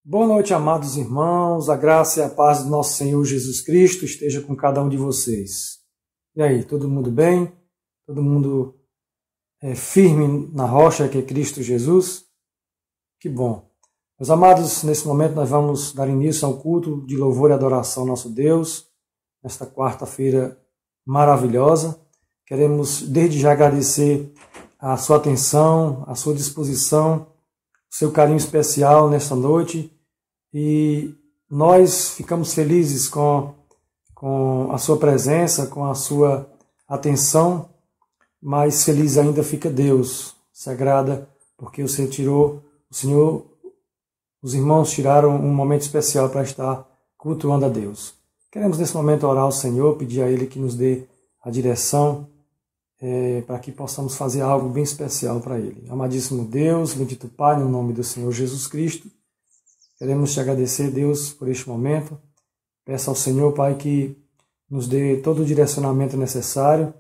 Boa noite, amados irmãos. A graça e a paz do nosso Senhor Jesus Cristo esteja com cada um de vocês. E aí, todo mundo bem? Todo mundo firme na rocha que é Cristo Jesus? Que bom. Meus amados, nesse momento nós vamos dar início ao culto de louvor e adoração ao nosso Deus, nesta quarta-feira maravilhosa. Queremos desde já agradecer a sua atenção, a sua disposição, o seu carinho especial nesta noite, e nós ficamos felizes com a sua presença, com a sua atenção. Mais feliz ainda fica Deus, se agrada, porque os irmãos tiraram um momento especial para estar cultuando a Deus. Queremos nesse momento orar ao Senhor, pedir a Ele que nos dê a direção, para que possamos fazer algo bem especial para Ele. Amadíssimo Deus, bendito Pai, no nome do Senhor Jesus Cristo, queremos te agradecer, Deus, por este momento. Peço ao Senhor, Pai, que nos dê todo o direcionamento necessário.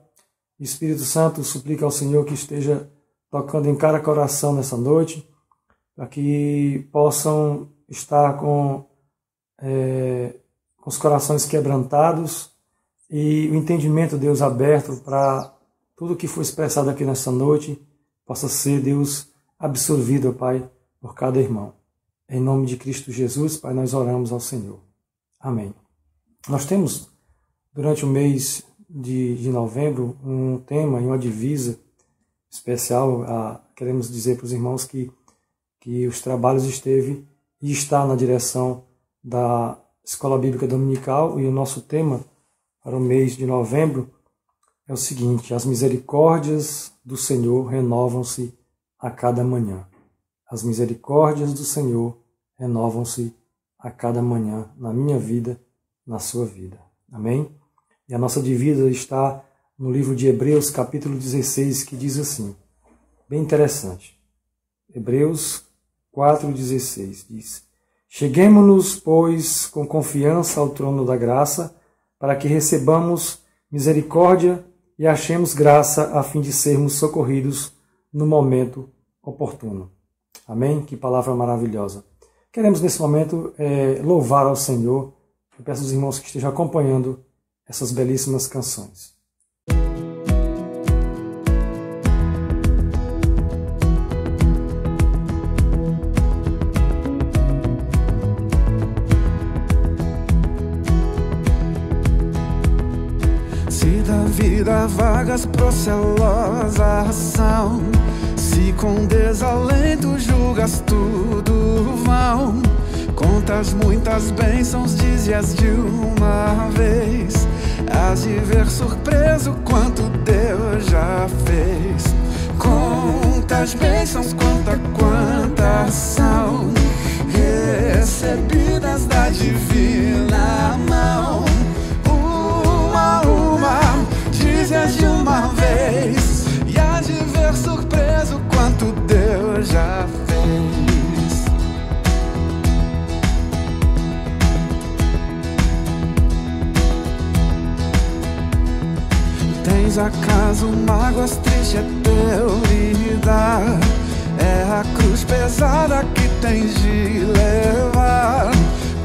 Espírito Santo, suplica ao Senhor que esteja tocando em cada coração nessa noite, para que possam estar com os corações quebrantados e o entendimento, Deus, aberto para tudo que foi expressado aqui nessa noite possa ser, Deus, absorvido, Pai, por cada irmão. Em nome de Cristo Jesus, Pai, nós oramos ao Senhor. Amém. Nós temos, durante o mês de novembro, um tema e uma divisa especial. Queremos dizer para os irmãos que os trabalhos esteve e está na direção da Escola Bíblica Dominical, e o nosso tema para o mês de novembro é o seguinte: as misericórdias do Senhor renovam-se a cada manhã. As misericórdias do Senhor renovam-se a cada manhã, na minha vida, na sua vida. Amém? E a nossa divisa está no livro de Hebreus, capítulo 16, que diz assim, bem interessante. Hebreus 4,16 diz: cheguemo-nos, pois, com confiança ao trono da graça, para que recebamos misericórdia e achemos graça a fim de sermos socorridos no momento oportuno. Amém? Que palavra maravilhosa. Queremos nesse momento louvar ao Senhor. Eu peço aos irmãos que estejam acompanhando essas belíssimas canções. Vida, vagas, procelosa ação. Se com desalento julgas tudo vão, contas muitas bênçãos, dize-as de uma vez. Hás de ver surpreso quanto Deus já fez. Contas bênçãos, quantas são recebidas da divina mão. Dize-as de uma vez, e há de ver surpreso quanto Deus já fez. Tens acaso mágoas, triste é teu lidar? É a cruz pesada que tens de levar.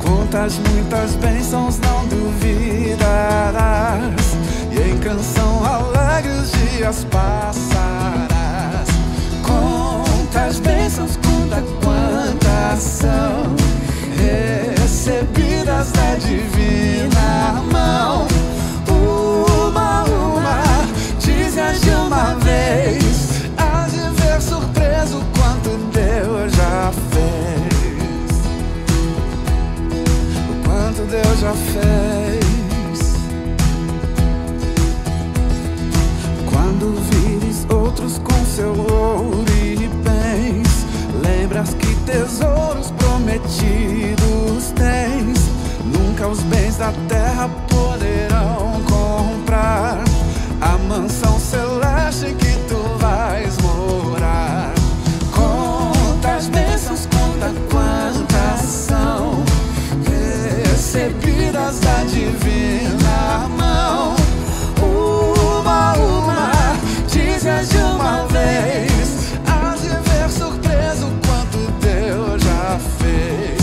Contas muitas bênçãos, não duvidarás, e em canção alegre os dias passarás. Contas bênçãos, quantas são recebidas da divina mão. Uma, dize-as de uma vez, há de ver surpreso quanto Deus já fez. O quanto Deus já fez. Quando vires outros com seu ouro e bens, lembras que tesouros prometidos tens. Nunca os bens da terra poderão comprar a mansão celeste que tu vais morar. Contas bênçãos, quantas são recebidas da divina mão. Uma, dize-as de uma vez, há de ver surpreso quanto Deus já fez.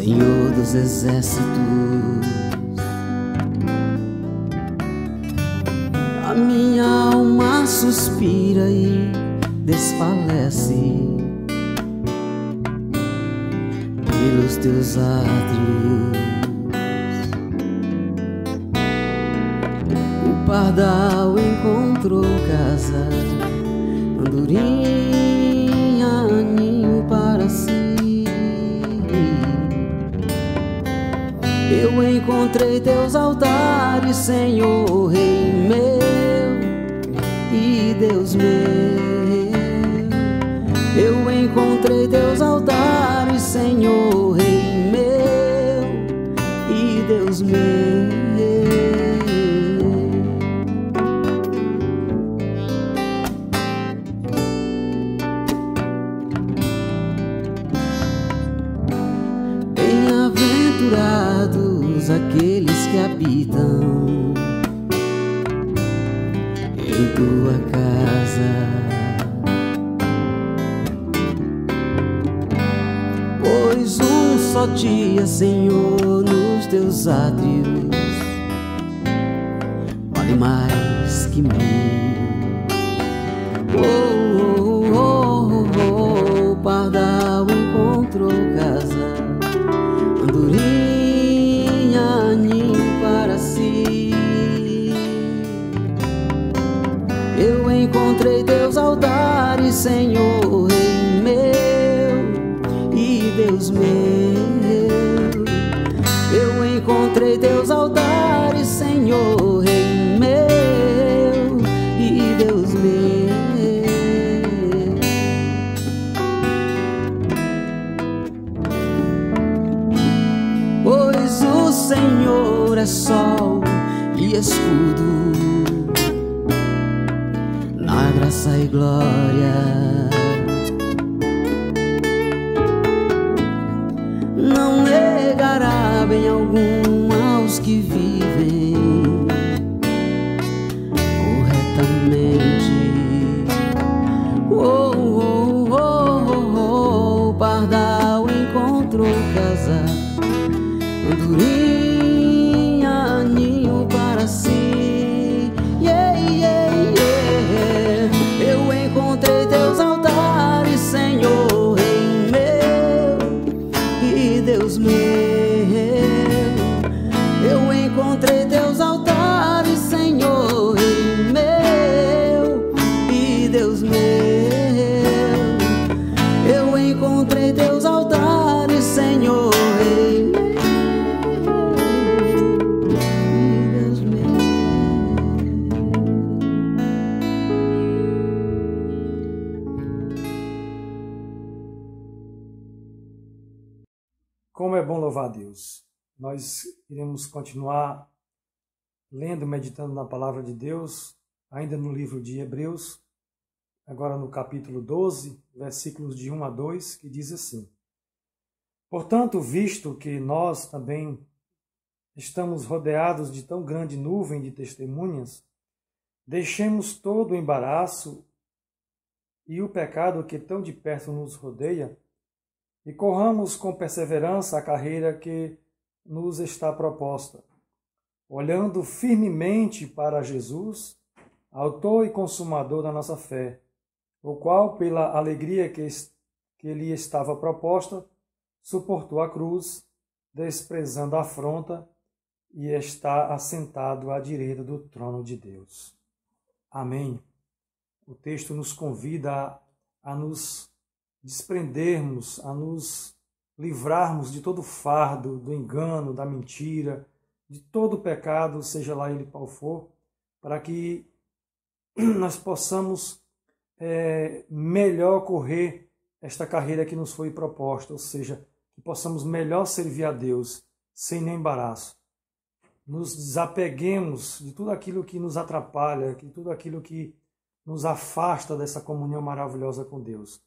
Senhor dos exércitos. A minha alma suspira e desfalece pelos teus átrios. O pardal encontrou casa, andorinha, ninho para si. Eu encontrei teus altares, Senhor, Rei meu e Deus meu. Eu encontrei teus altares, Senhor, Rei meu e Deus meu. Bem-aventurados aqueles que habitam em tua casa, pois um só dia, Senhor, nos teus átrios vale mais que mil. O pardal encontrou casa, andorinha, ninho para si. Eu encontrei teus altares, Senhor, Rei meu e Deus meu. Eu encontrei teus altares, Senhor, Rei meu e Deus meu. Pois o Senhor é sol e escudo, na graça e glória. Não negará bem algum aos que vivem corretamente. O pardal encontrou casa, andorinha, ninho para si. Eu encontrei teus altares, Senhor, Rei meu e Deus meu. Eu encontrei teus altares, Senhor, Rei meu e Deus meu. Eu encontrei teus altares, Senhor, Rei meu. Como é bom louvar a Deus. Nós iremos continuar lendo, meditando na palavra de Deus, ainda no livro de Hebreus, agora no capítulo 12, versículos de 1 a 2, que diz assim: Portanto, visto que nós também estamos rodeados de tão grande nuvem de testemunhas, deixemos todo o embaraço e o pecado que tão de perto nos rodeia, e corramos com perseverança a carreira que nos está proposta, olhando firmemente para Jesus, autor e consumador da nossa fé, o qual, pela alegria que lhe estava proposta, suportou a cruz, desprezando a afronta, e está assentado à direita do trono de Deus. Amém. O texto nos convida a nos desprendermos, a nos livrarmos de todo o fardo, do engano, da mentira, de todo o pecado, seja lá ele qual for, para que nós possamos melhor correr esta carreira que nos foi proposta, ou seja, que possamos melhor servir a Deus, sem nenhum embaraço. Nos desapeguemos de tudo aquilo que nos atrapalha, de tudo aquilo que nos afasta dessa comunhão maravilhosa com Deus.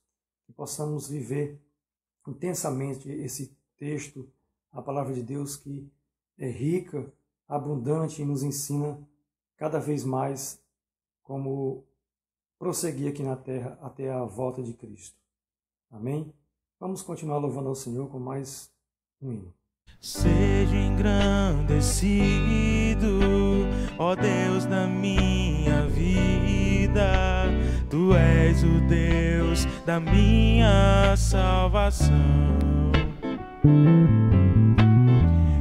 Que possamos viver intensamente esse texto, a palavra de Deus, que é rica, abundante e nos ensina cada vez mais como prosseguir aqui na terra até a volta de Cristo. Amém? Vamos continuar louvando ao Senhor com mais Um hino. Seja engrandecido, ó Deus da minha vida, Tu és o Deus da minha salvação.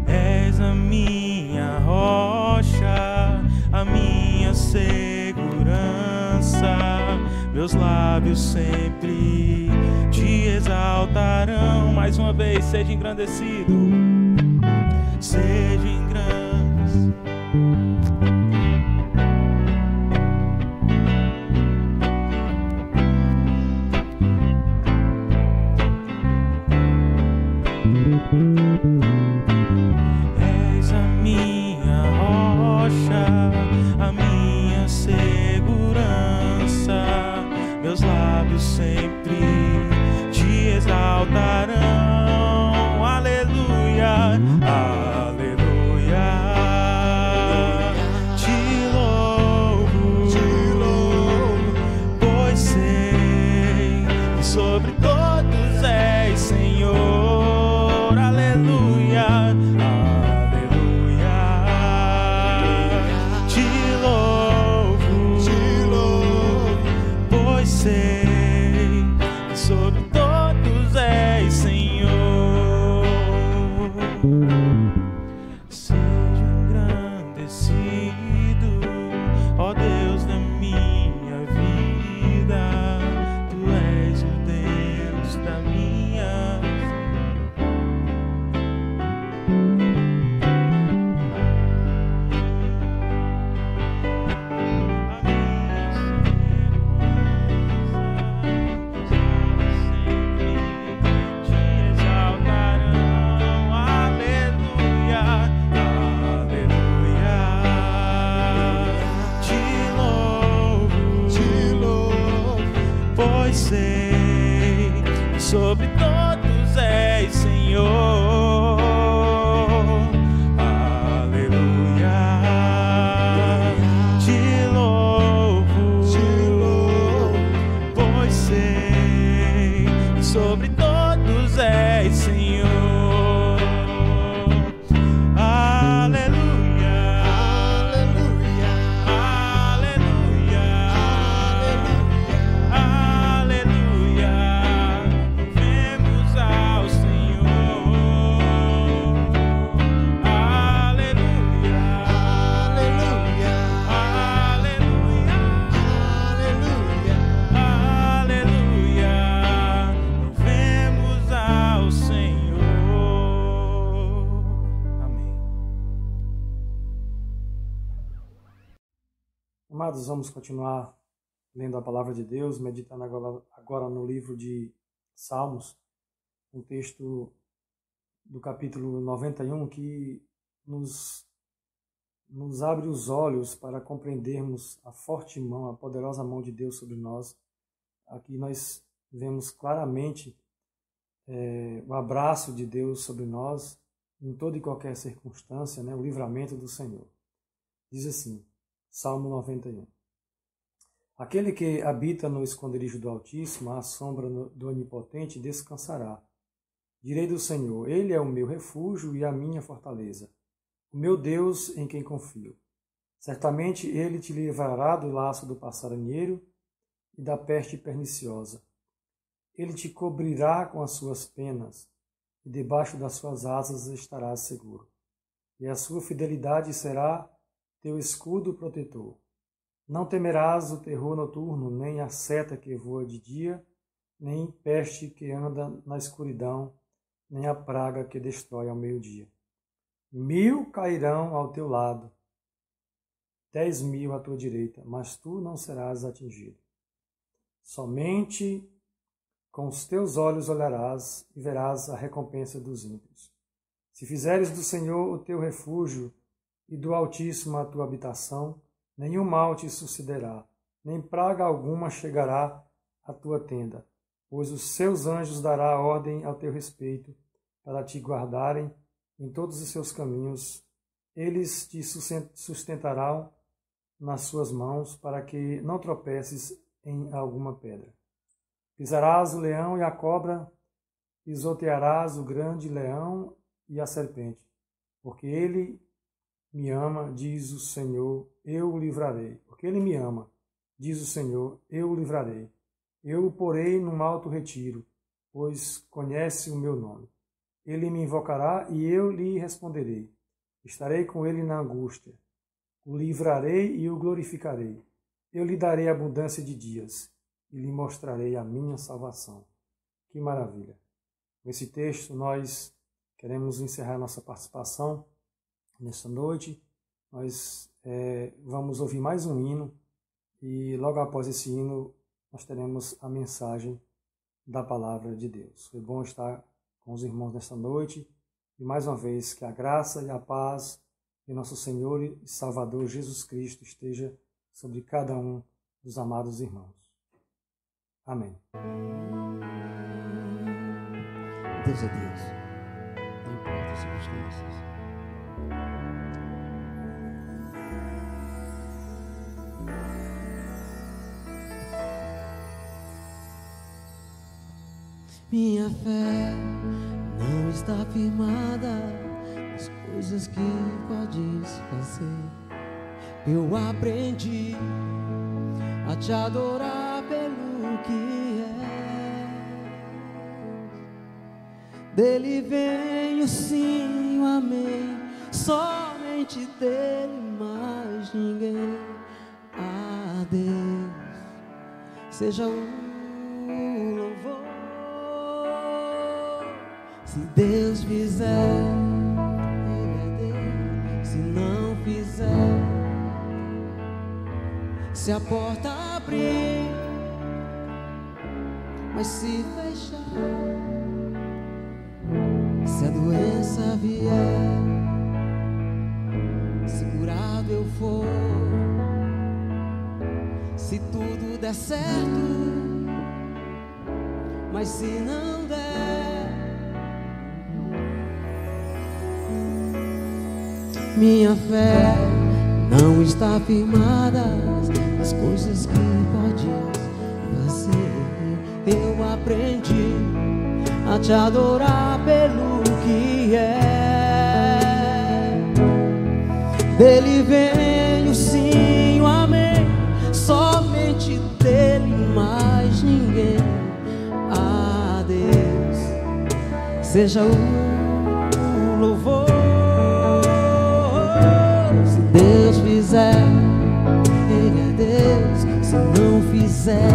És a minha rocha, a minha segurança, meus lábios sempre Te exaltarão. Mais uma vez, seja engrandecido. Seja engrandecido. És a minha rocha, a minha segurança, meus lábios sempre Te exaltarão. Aleluia, aleluia. Te louvo, pois sei que sobre todos és Senhor. Aleluia, aleluia. Te louvo, pois sei que sobre todos és Senhor. Seja engrandecido, ó Deus da minha vida, Tu és o Deus da minha sobre todos és Senhor. Aleluia. Te louvo, pois sei que sobre todos és Senhor. Aleluia, aleluia, aleluia, aleluia. Louvemos ao Senhor. Aleluia, aleluia, aleluia, aleluia. Louvemos ao Senhor. Amém. Amados, vamos continuar lendo a palavra de Deus, meditando agora no livro de Salmos, um texto do capítulo 91 que nos abre os olhos para compreendermos a forte mão, a poderosa mão de Deus sobre nós. Aqui nós vemos claramente o abraço de Deus sobre nós em toda e qualquer circunstância, né? O livramento do Senhor. Diz assim, Salmo 91. Aquele que habita no esconderijo do Altíssimo, à sombra do Onipotente, descansará. Direi do Senhor, Ele é o meu refúgio e a minha fortaleza, o meu Deus em quem confio. Certamente Ele te livrará do laço do passarinheiro e da peste perniciosa. Ele te cobrirá com as suas penas, e debaixo das suas asas estarás seguro. E a sua fidelidade será teu escudo protetor. Não temerás o terror noturno, nem a seta que voa de dia, nem peste que anda na escuridão, nem a praga que destrói ao meio-dia. 1000 cairão ao teu lado, 10.000 à tua direita, mas tu não serás atingido. Somente com os teus olhos olharás e verás a recompensa dos ímpios. Se fizeres do Senhor o teu refúgio e do Altíssimo a tua habitação, nenhum mal te sucederá, nem praga alguma chegará à tua tenda, pois os seus anjos dará ordem ao teu respeito, para te guardarem em todos os seus caminhos. Eles te sustentarão nas suas mãos, para que não tropeces em alguma pedra. Pisarás o leão e a cobra, pisotearás o grande leão e a serpente, porque ele me ama, diz o Senhor, eu o livrarei. Porque ele me ama, diz o Senhor, eu o livrarei. Eu o porei num alto retiro, pois conhece o meu nome. Ele me invocará e eu lhe responderei. Estarei com ele na angústia. O livrarei e o glorificarei. Eu lhe darei abundância de dias e lhe mostrarei a minha salvação. Que maravilha! Com esse texto nós queremos encerrar nossa participação nesta noite. Nós vamos ouvir mais um hino e logo após esse hino nós teremos a mensagem da palavra de Deus. Foi bom estar com os irmãos nesta noite e mais uma vez que a graça e a paz de nosso Senhor e Salvador Jesus Cristo esteja sobre cada um dos amados irmãos. Amém. Deus é Deus, não importa as circunstâncias. Minha fé não está firmada nas coisas que podes fazer. Eu aprendi a te adorar pelo que é. Dele vem o sim, o amém, somente dele, mais ninguém. A Deus seja o louvor. Se Deus fizer, Ele é Deus. Se não fizer, se a porta abrir, mas se fechar, se a doença vier, se curado eu for, se tudo der certo, mas se não der, minha fé não está firmada nas coisas que podes fazer. Eu aprendi a te adorar pelo que é. Dele vem o sim, o amém, somente dele, mais ninguém. A Deus seja o louvor. Se Deus fizer, Ele é Deus. Se não fizer,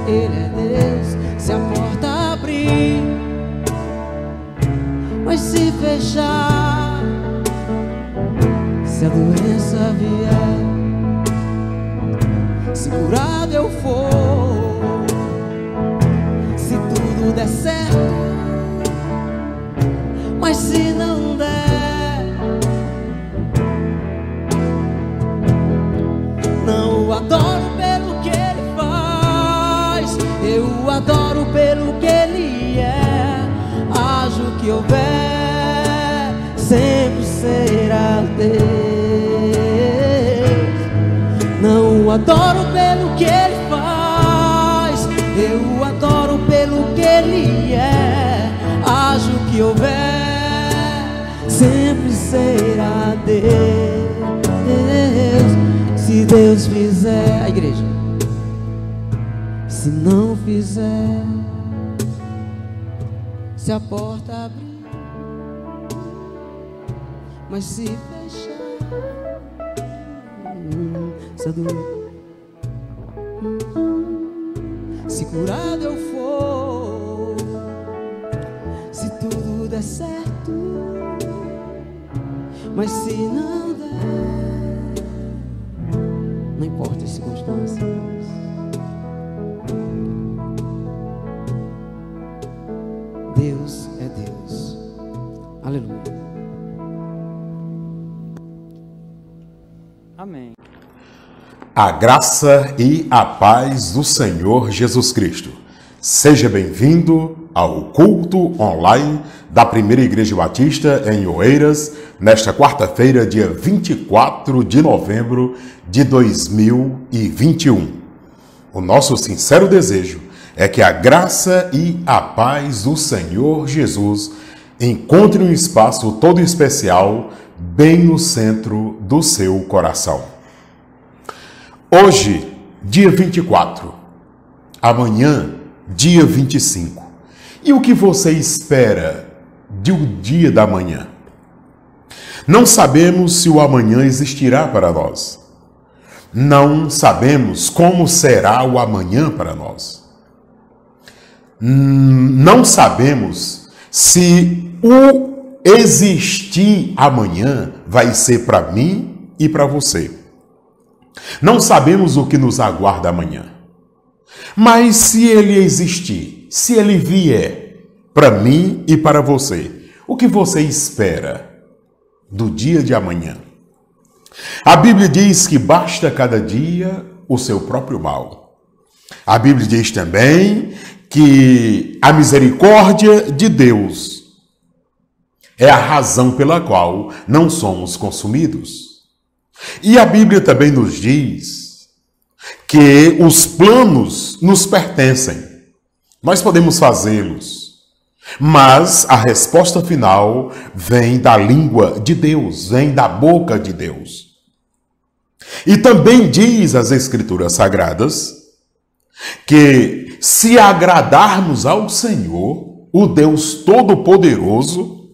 Ele é Deus. Se a porta abrir, mas se fechar, se a doença vier, se curado eu for, se tudo der certo, mas se não der, não o adoro pelo que ele faz, eu o adoro pelo que ele é. Haja o que houver, sempre será Deus. Não o adoro pelo que ele faz, eu o adoro pelo que ele é. Haja o que houver, sempre será Deus. Se Deus fizer, a igreja, se não fizer, se a porta abrir, mas se fechar, se a dor, se curado eu for, se tudo der certo, mas se não der, não importa as circunstâncias, Deus é Deus. Aleluia. Amém. A graça e a paz do Senhor Jesus Cristo. Seja bem-vindo ao culto online da Primeira Igreja Batista em Oeiras, nesta quarta-feira, dia 24 de novembro de 2021. O nosso sincero desejo é que a graça e a paz do Senhor Jesus encontre um espaço todo especial bem no centro do seu coração. Hoje, dia 24, amanhã, dia 25. E o que você espera do dia da manhã? Não sabemos se o amanhã existirá para nós. Não sabemos como será o amanhã para nós. Não sabemos se o existir amanhã vai ser para mim e para você. Não sabemos o que nos aguarda amanhã. Mas se ele existir, se ele vier para mim e para você, o que você espera do dia de amanhã? A Bíblia diz que basta cada dia o seu próprio mal. A Bíblia diz também que a misericórdia de Deus é a razão pela qual não somos consumidos. E a Bíblia também nos diz que os planos nos pertencem. Nós podemos fazê-los. Mas a resposta final vem da língua de Deus, vem da boca de Deus. E também diz as Escrituras Sagradas que se agradarmos ao Senhor, o Deus Todo-Poderoso,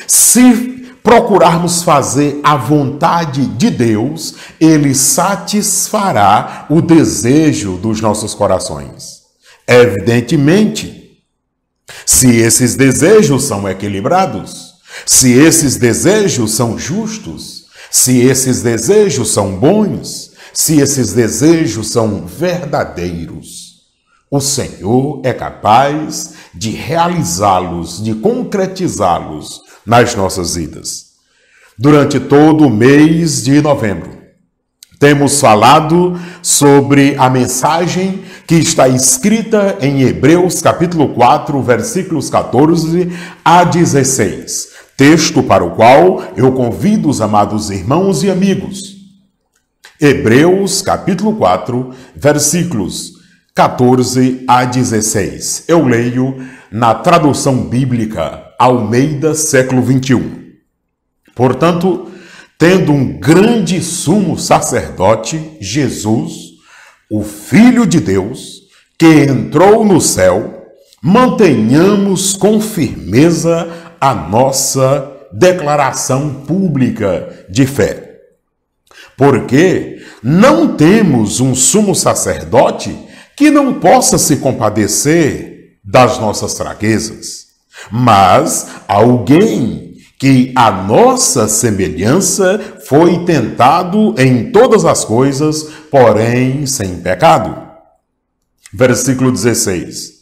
se procurarmos fazer a vontade de Deus, Ele satisfará o desejo dos nossos corações. Evidentemente, se esses desejos são equilibrados, se esses desejos são justos, se esses desejos são bons, se esses desejos são verdadeiros, o Senhor é capaz de realizá-los, de concretizá-los nas nossas vidas. Durante todo o mês de novembro, temos falado sobre a mensagem que está escrita em Hebreus capítulo 4, versículos 14 a 16, texto para o qual eu convido os amados irmãos e amigos. Hebreus capítulo 4, versículos 14 a 16. Eu leio na tradução bíblica Almeida, século 21. Portanto, tendo um grande sumo sacerdote, Jesus, o Filho de Deus, que entrou no céu, mantenhamos com firmeza a nossa declaração pública de fé. Porque não temos um sumo sacerdote que não possa se compadecer das nossas fraquezas, mas alguém que a nossa semelhança foi tentado em todas as coisas, porém sem pecado. Versículo 16.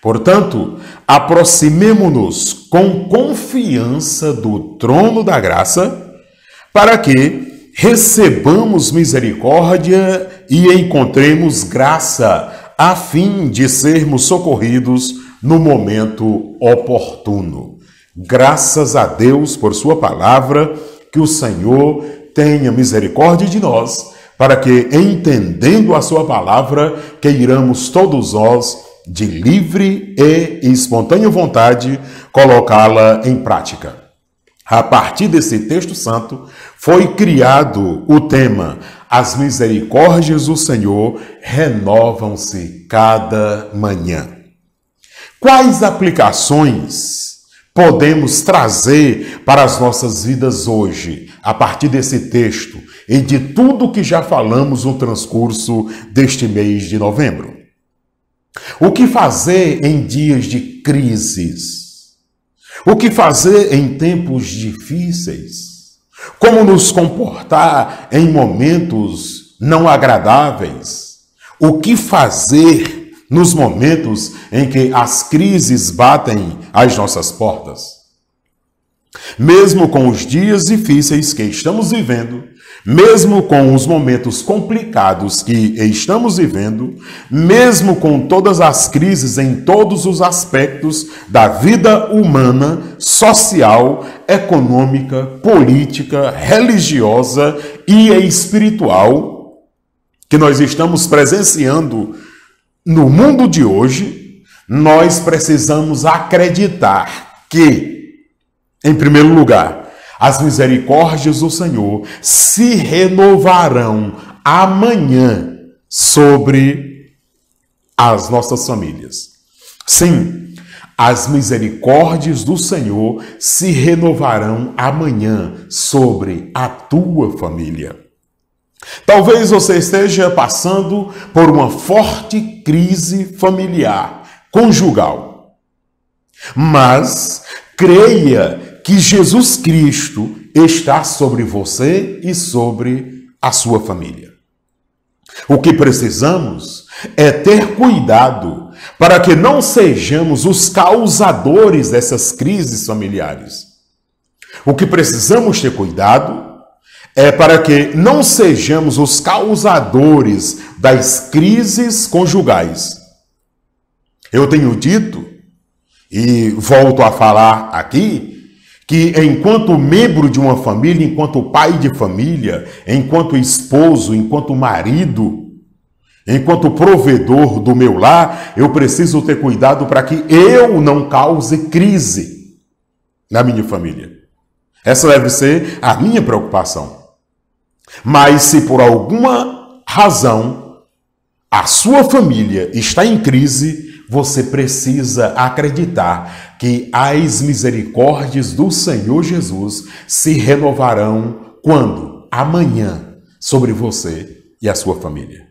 Portanto, aproximemo-nos com confiança do trono da graça, para que recebamos misericórdia e encontremos graça, a fim de sermos socorridos no momento oportuno. Graças a Deus por sua palavra, que o Senhor tenha misericórdia de nós, para que, entendendo a sua palavra, queiramos todos nós, de livre e espontânea vontade, colocá-la em prática. A partir desse texto santo, foi criado o tema: as misericórdias do Senhor renovam-se cada manhã. Quais aplicações podemos trazer para as nossas vidas hoje, a partir desse texto e de tudo que já falamos no transcurso deste mês de novembro? O que fazer em dias de crises? O que fazer em tempos difíceis? Como nos comportar em momentos não agradáveis? O que fazer nos momentos em que as crises batem às nossas portas? Mesmo com os dias difíceis que estamos vivendo, mesmo com os momentos complicados que estamos vivendo, mesmo com todas as crises em todos os aspectos da vida humana, social, econômica, política, religiosa e espiritual, que nós estamos presenciando no mundo de hoje, nós precisamos acreditar que Em primeiro lugar, as misericórdias do Senhor se renovarão amanhã sobre as nossas famílias. Sim, as misericórdias do Senhor se renovarão amanhã sobre a tua família. Talvez você esteja passando por uma forte crise familiar, conjugal. Mas creia que Jesus Cristo está sobre você e sobre a sua família. O que precisamos é ter cuidado para que não sejamos os causadores dessas crises familiares. O que precisamos ter cuidado é para que não sejamos os causadores das crises conjugais. Eu tenho dito, e volto a falar aqui, que enquanto membro de uma família, enquanto pai de família, enquanto esposo, enquanto marido, enquanto provedor do meu lar, eu preciso ter cuidado para que eu não cause crise na minha família. Essa deve ser a minha preocupação. Mas se por alguma razão a sua família está em crise, você precisa acreditar que as misericórdias do Senhor Jesus se renovarão quando? Amanhã, sobre você e a sua família.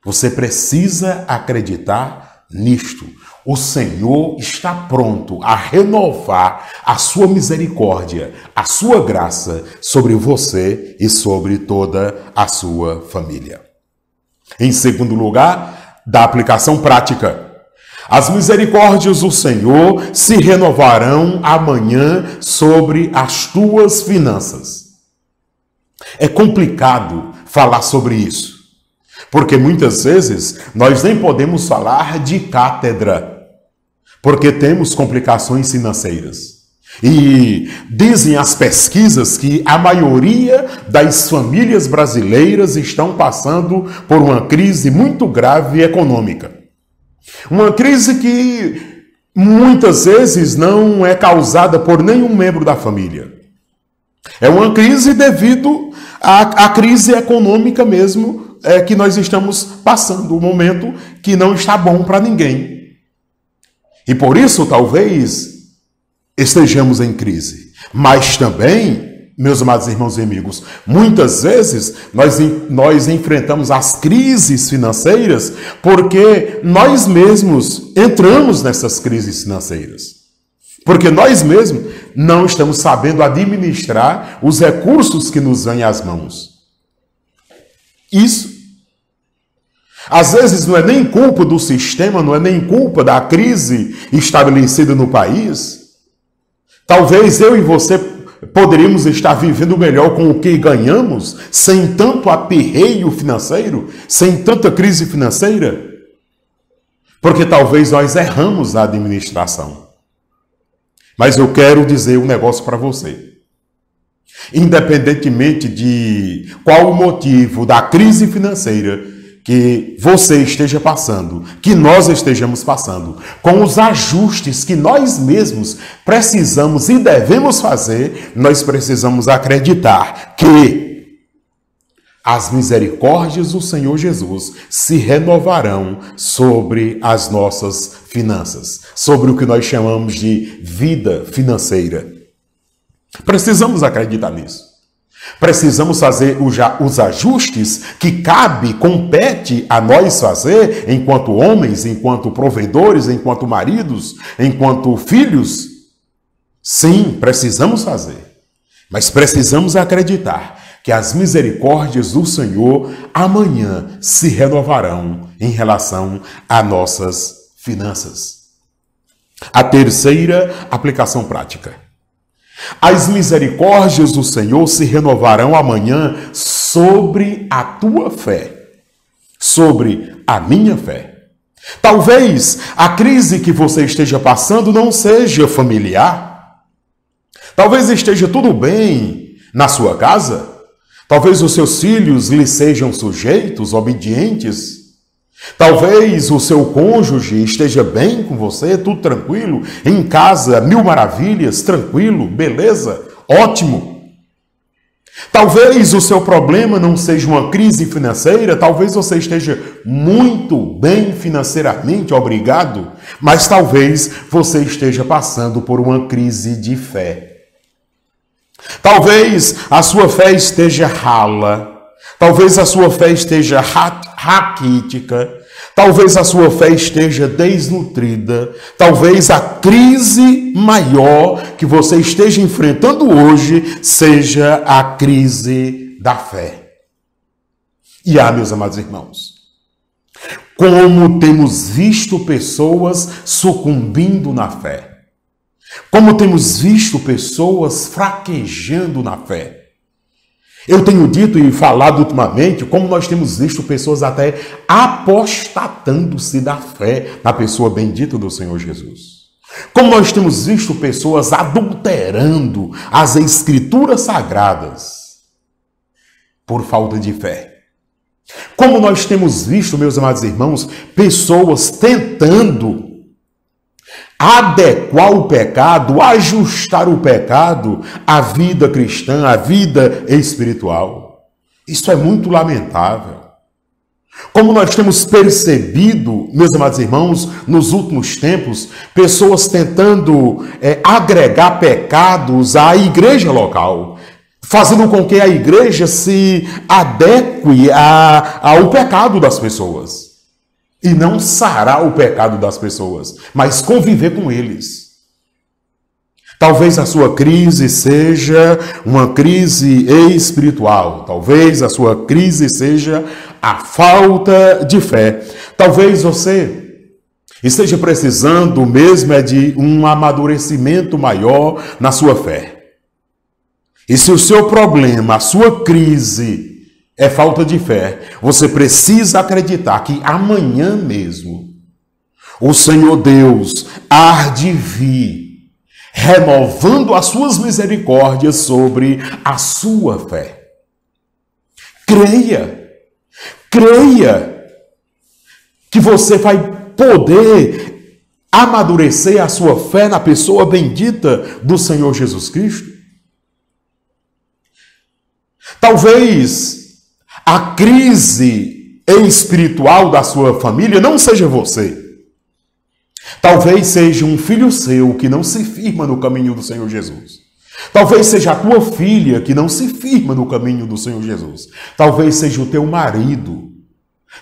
Você precisa acreditar nisto. O Senhor está pronto a renovar a sua misericórdia, a sua graça sobre você e sobre toda a sua família. Em segundo lugar, da aplicação prática. As misericórdias do Senhor se renovarão amanhã sobre as tuas finanças. É complicado falar sobre isso, porque muitas vezes nós nem podemos falar de cátedra, porque temos complicações financeiras. E dizem as pesquisas que a maioria das famílias brasileiras estão passando por uma crise muito grave econômica. Uma crise que muitas vezes não é causada por nenhum membro da família. É uma crise devido à crise econômica mesmo que nós estamos passando, um momento que não está bom para ninguém. E por isso, talvez, estejamos em crise. Mas também, meus amados irmãos e amigos, muitas vezes nós enfrentamos as crises financeiras porque nós mesmos entramos nessas crises financeiras. Porque nós mesmos não estamos sabendo administrar os recursos que nos vêm às mãos. Isso. Às vezes não é nem culpa do sistema, não é nem culpa da crise estabelecida no país. Talvez eu e você poderíamos estar vivendo melhor com o que ganhamos, sem tanto aperreio financeiro, sem tanta crise financeira. Porque talvez nós erramos na administração. Mas eu quero dizer um negócio para você. Independentemente de qual o motivo da crise financeira que você esteja passando, que nós estejamos passando, com os ajustes que nós mesmos precisamos e devemos fazer, nós precisamos acreditar que as misericórdias do Senhor Jesus se renovarão sobre as nossas finanças, sobre o que nós chamamos de vida financeira. Precisamos acreditar nisso. Precisamos fazer os ajustes que compete a nós fazer enquanto homens, enquanto provedores, enquanto maridos, enquanto filhos. Sim, precisamos fazer. Mas precisamos acreditar que as misericórdias do Senhor amanhã se renovarão em relação a nossas finanças. A terceira aplicação prática. As misericórdias do Senhor se renovarão amanhã sobre a tua fé, sobre a minha fé. Talvez a crise que você esteja passando não seja familiar. Talvez esteja tudo bem na sua casa. Talvez os seus filhos lhe sejam sujeitos, obedientes. Talvez o seu cônjuge esteja bem com você, tudo tranquilo, em casa, mil maravilhas, tranquilo, beleza, ótimo. Talvez o seu problema não seja uma crise financeira, talvez você esteja muito bem financeiramente, obrigado, mas talvez você esteja passando por uma crise de fé. Talvez a sua fé esteja rala, talvez a sua fé esteja raquítica, talvez a sua fé esteja desnutrida, talvez a crise maior que você esteja enfrentando hoje seja a crise da fé. E meus amados irmãos, como temos visto pessoas sucumbindo na fé, como temos visto pessoas fraquejando na fé. Eu tenho dito e falado ultimamente como nós temos visto pessoas até apostatando-se da fé na pessoa bendita do Senhor Jesus. Como nós temos visto pessoas adulterando as escrituras sagradas por falta de fé. Como nós temos visto, meus amados irmãos, pessoas tentando adequar o pecado, ajustar o pecado à vida cristã, à vida espiritual. Isso é muito lamentável. Como nós temos percebido, meus amados irmãos, nos últimos tempos, pessoas tentando agregar pecados à igreja local, fazendo com que a igreja se adeque ao pecado das pessoas. E não sarar o pecado das pessoas, mas conviver com eles. Talvez a sua crise seja uma crise espiritual. Talvez a sua crise seja a falta de fé. Talvez você esteja precisando mesmo de um amadurecimento maior na sua fé. E se o seu problema, a sua crise é falta de fé, você precisa acreditar que amanhã mesmo o Senhor Deus há de vir renovando as suas misericórdias sobre a sua fé. Creia que você vai poder amadurecer a sua fé na pessoa bendita do Senhor Jesus Cristo. Talvez a crise espiritual da sua família não seja você. Talvez seja um filho seu que não se firma no caminho do Senhor Jesus. Talvez seja a tua filha que não se firma no caminho do Senhor Jesus. Talvez seja o teu marido.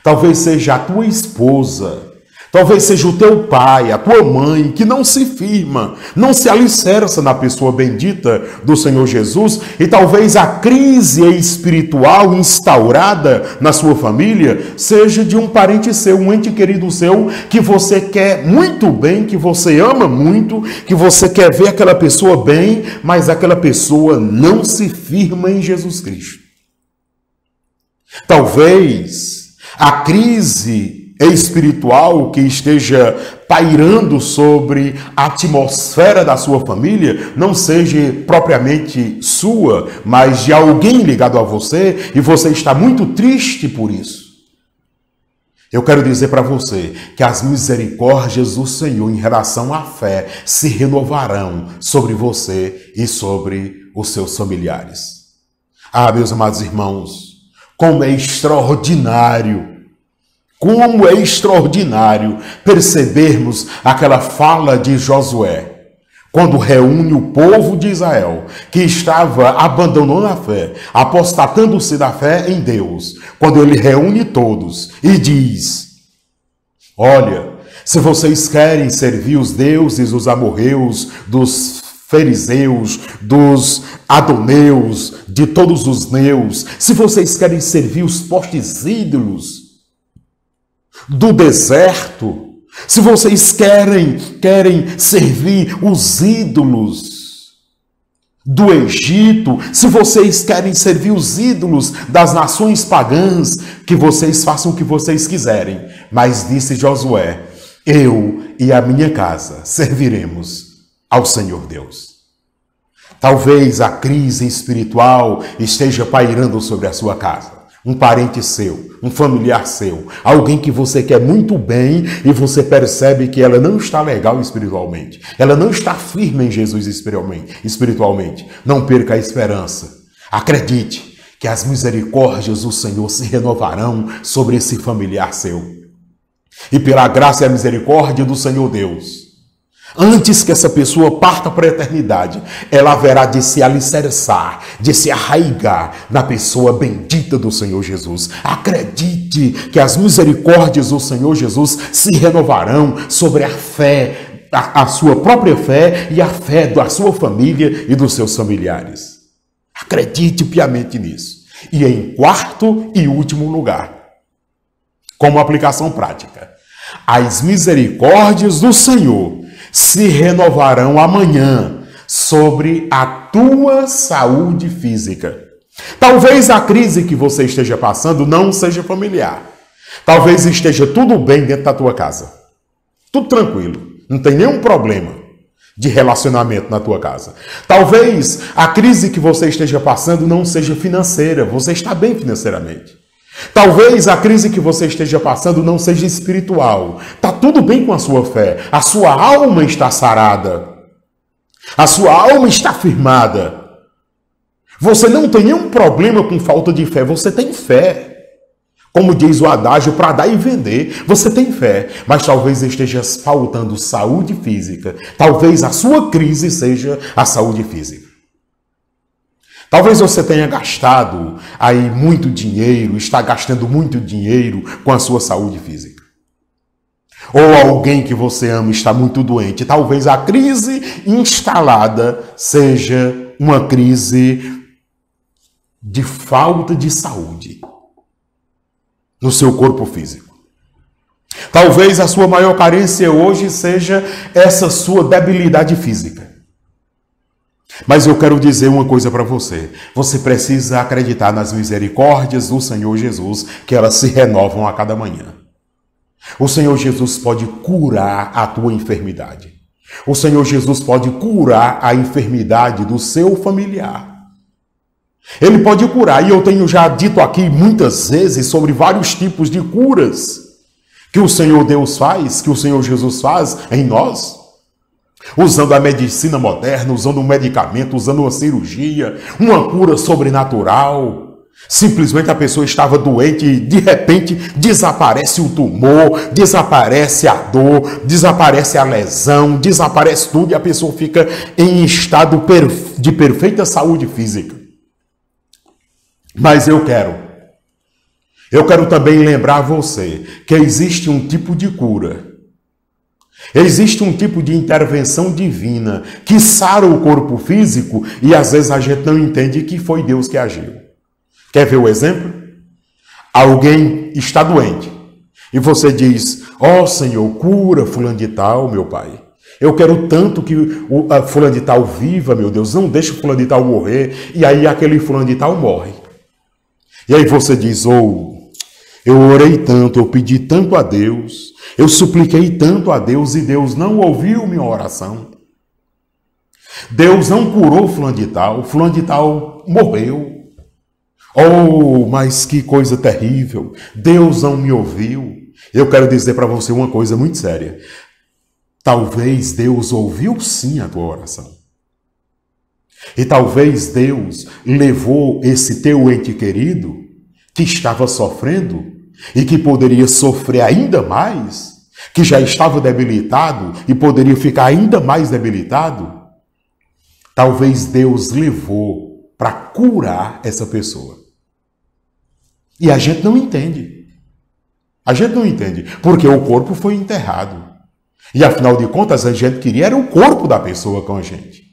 Talvez seja a tua esposa. Talvez seja o teu pai, a tua mãe, que não se firma, não se alicerça na pessoa bendita do Senhor Jesus. E talvez a crise espiritual instaurada na sua família seja de um parente seu, um ente querido seu, que você quer muito bem, que você ama muito, que você quer ver aquela pessoa bem, mas aquela pessoa não se firma em Jesus Cristo. Talvez a crise espiritual que esteja pairando sobre a atmosfera da sua família não seja propriamente sua, mas de alguém ligado a você, e você está muito triste por isso. Eu quero dizer para você que as misericórdias do Senhor em relação à fé se renovarão sobre você e sobre os seus familiares. Meus amados irmãos, como é extraordinário percebermos aquela fala de Josué, quando reúne o povo de Israel, que estava abandonando a fé, apostatando-se da fé em Deus, quando ele reúne todos e diz: olha, se vocês querem servir os deuses, os amorreus, dos fariseus, dos adoneus, de todos os neus, se vocês querem servir os postes ídolos do deserto, se vocês querem servir os ídolos do Egito, se vocês querem servir os ídolos das nações pagãs, que vocês façam o que vocês quiserem. Mas disse Josué: eu e a minha casa serviremos ao Senhor Deus. Talvez a crise espiritual esteja pairando sobre a sua casa. um parente seu, um familiar seu, alguém que você quer muito bem e você percebe que ela não está legal espiritualmente, ela não está firme em Jesus espiritualmente. Não perca a esperança. Acredite que as misericórdias do Senhor se renovarão sobre esse familiar seu. E pela graça e a misericórdia do Senhor Deus, antes que essa pessoa parta para a eternidade, ela haverá de se alicerçar, de se arraigar na pessoa bendita do Senhor Jesus. Acredite que as misericórdias do Senhor Jesus se renovarão sobre a fé, a sua própria fé e a fé da sua família e dos seus familiares. Acredite piamente nisso. E em quarto e último lugar, como aplicação prática, as misericórdias do Senhor se renovarão amanhã sobre a tua saúde física. Talvez a crise que você esteja passando não seja familiar. Talvez esteja tudo bem dentro da tua casa. Tudo tranquilo. Não tem nenhum problema de relacionamento na tua casa. Talvez a crise que você esteja passando não seja financeira. Você está bem financeiramente. Talvez a crise que você esteja passando não seja espiritual. Está tudo bem com a sua fé. A sua alma está sarada. A sua alma está firmada. Você não tem nenhum problema com falta de fé. Você tem fé. Como diz o adágio, para dar e vender. Você tem fé. Mas talvez esteja faltando saúde física. Talvez a sua crise seja a saúde física. Talvez você tenha gastado aí muito dinheiro, está gastando muito dinheiro com a sua saúde física. Ou alguém que você ama está muito doente. Talvez a crise instalada seja uma crise de falta de saúde no seu corpo físico. Talvez a sua maior carência hoje seja essa sua debilidade física. Mas eu quero dizer uma coisa para você. Você precisa acreditar nas misericórdias do Senhor Jesus, que elas se renovam a cada manhã. O Senhor Jesus pode curar a tua enfermidade. O Senhor Jesus pode curar a enfermidade do seu familiar. Ele pode curar, e eu tenho já dito aqui muitas vezes sobre vários tipos de curas que o Senhor Deus faz, que o Senhor Jesus faz em nós. Usando a medicina moderna, usando um medicamento, usando uma cirurgia, uma cura sobrenatural. Simplesmente a pessoa estava doente e de repente desaparece o tumor, desaparece a dor, desaparece a lesão, desaparece tudo e a pessoa fica em estado de perfeita saúde física. Mas eu quero também lembrar você que existe um tipo de cura. Existe um tipo de intervenção divina que sara o corpo físico e às vezes a gente não entende que foi Deus que agiu. Quer ver o exemplo? Alguém está doente e você diz: ó Senhor, cura fulano de tal, meu Pai. Eu quero tanto que o fulano de tal viva, meu Deus, não deixe o fulano de tal morrer. E aí aquele fulano de tal morre. E aí você diz: eu orei tanto, eu pedi tanto a Deus, eu supliquei tanto a Deus e Deus não ouviu minha oração. Deus não curou fulano de tal morreu. Oh, mas que coisa terrível, Deus não me ouviu. Eu quero dizer para você uma coisa muito séria. Talvez Deus ouviu sim a tua oração. E talvez Deus levou esse teu ente querido que estava sofrendo e que poderia sofrer ainda mais, que já estava debilitado e poderia ficar ainda mais debilitado. Talvez Deus levou para curar essa pessoa. E a gente não entende. A gente não entende, porque o corpo foi enterrado. E afinal de contas, a gente queria era o corpo da pessoa com a gente.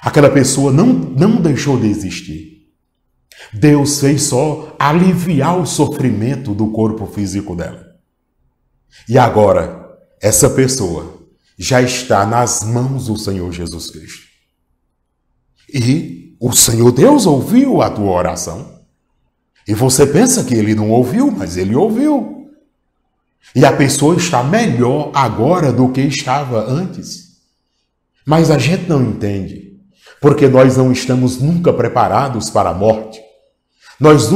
Aquela pessoa não deixou de existir. Deus fez só aliviar o sofrimento do corpo físico dela. E agora, essa pessoa já está nas mãos do Senhor Jesus Cristo. E o Senhor Deus ouviu a tua oração. E você pensa que Ele não ouviu, mas Ele ouviu. E a pessoa está melhor agora do que estava antes. Mas a gente não entende, porque nós não estamos nunca preparados para a morte. Nós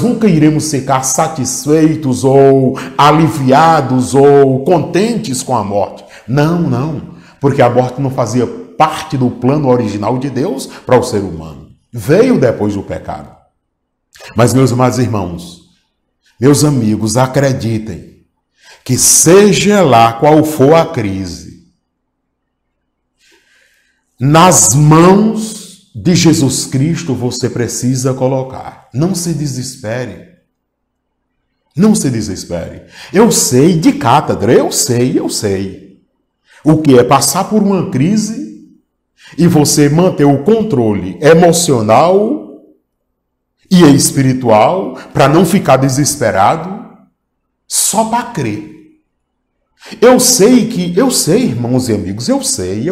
nunca iremos ficar satisfeitos ou aliviados ou contentes com a morte. Não, porque a morte não fazia parte do plano original de Deus para o ser humano. Veio depois do pecado. Mas, meus amados irmãos, meus amigos, acreditem que seja lá qual for a crise, nas mãos de Jesus Cristo você precisa colocar. Não se desespere. Não se desespere. Eu sei de cátedra, eu sei. O que é passar por uma crise e você manter o controle emocional e espiritual para não ficar desesperado só para crer. Eu sei, irmãos e amigos, eu sei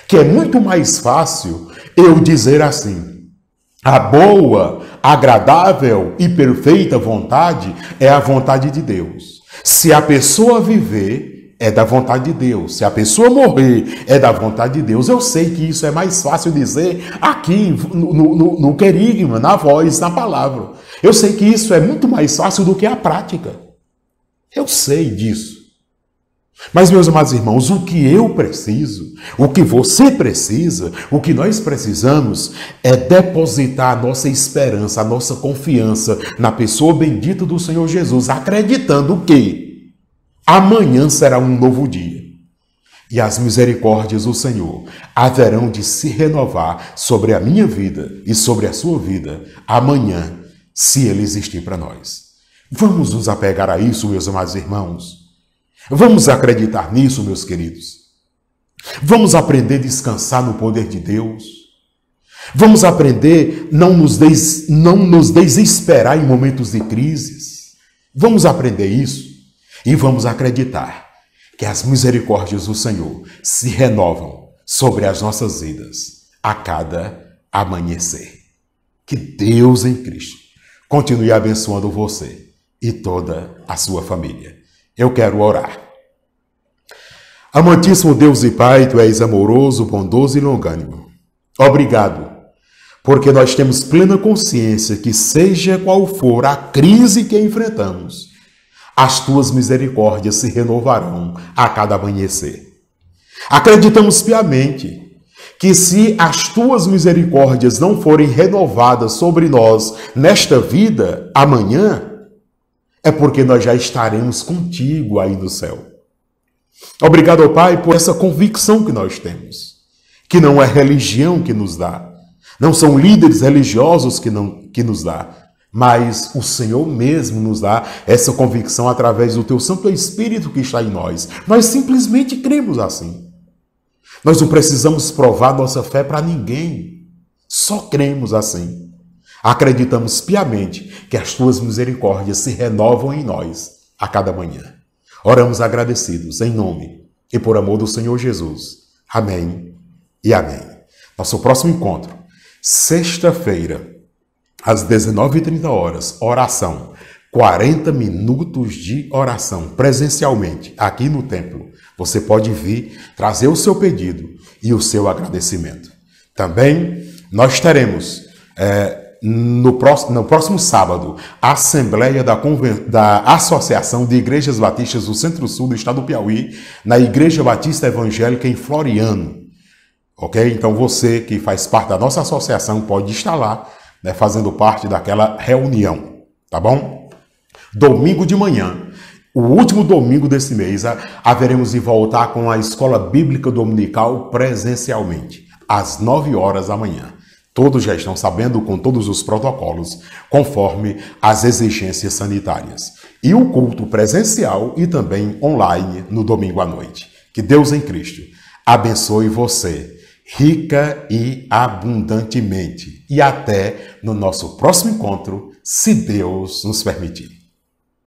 que é muito mais fácil eu dizer assim: a boa, agradável e perfeita vontade é a vontade de Deus. Se a pessoa viver, é da vontade de Deus. Se a pessoa morrer, é da vontade de Deus. Eu sei que isso é mais fácil dizer aqui no querigma, na voz, na palavra. Eu sei que isso é muito mais fácil do que a prática. Eu sei disso. Mas, meus amados irmãos, o que eu preciso, o que você precisa, o que nós precisamos é depositar a nossa esperança, a nossa confiança na pessoa bendita do Senhor Jesus, acreditando que amanhã será um novo dia. E as misericórdias do Senhor haverão de se renovar sobre a minha vida e sobre a sua vida amanhã, se Ele existir para nós. Vamos nos apegar a isso, meus amados irmãos. Vamos acreditar nisso, meus queridos. Vamos aprender a descansar no poder de Deus. Vamos aprender a não nos desesperar em momentos de crises. Vamos aprender isso e vamos acreditar que as misericórdias do Senhor se renovam sobre as nossas vidas a cada amanhecer. Que Deus em Cristo continue abençoando você e toda a sua família. Eu quero orar. Amantíssimo Deus e Pai, Tu és amoroso, bondoso e longânimo. Obrigado, porque nós temos plena consciência que seja qual for a crise que enfrentamos, as Tuas misericórdias se renovarão a cada amanhecer. Acreditamos piamente que se as Tuas misericórdias não forem renovadas sobre nós nesta vida, amanhã, é porque nós já estaremos contigo aí no céu. Obrigado, ó Pai, por essa convicção que nós temos, que não é religião que nos dá, não são líderes religiosos que nos dá, mas o Senhor mesmo nos dá essa convicção através do Teu Santo Espírito que está em nós. Nós simplesmente cremos assim. Nós não precisamos provar nossa fé para ninguém, só cremos assim. Acreditamos piamente que as Tuas misericórdias se renovam em nós a cada manhã. Oramos agradecidos em nome e por amor do Senhor Jesus. Amém e amém. Nosso próximo encontro, sexta-feira, às 19h30, oração. 40 minutos de oração presencialmente aqui no templo. Você pode vir trazer o seu pedido e o seu agradecimento. Também nós teremos no próximo sábado, a Assembleia da Associação de Igrejas Batistas do Centro-Sul do Estado do Piauí, na Igreja Batista Evangélica em Floriano. Ok? Então você que faz parte da nossa associação pode estar lá, né, fazendo parte daquela reunião. Tá bom? Domingo de manhã, o último domingo desse mês, haveremos de voltar com a Escola Bíblica Dominical presencialmente, às 9h da manhã. Todos já estão sabendo com todos os protocolos, conforme as exigências sanitárias. E o culto presencial e também online no domingo à noite. Que Deus em Cristo abençoe você, rica e abundantemente. E até no nosso próximo encontro, se Deus nos permitir.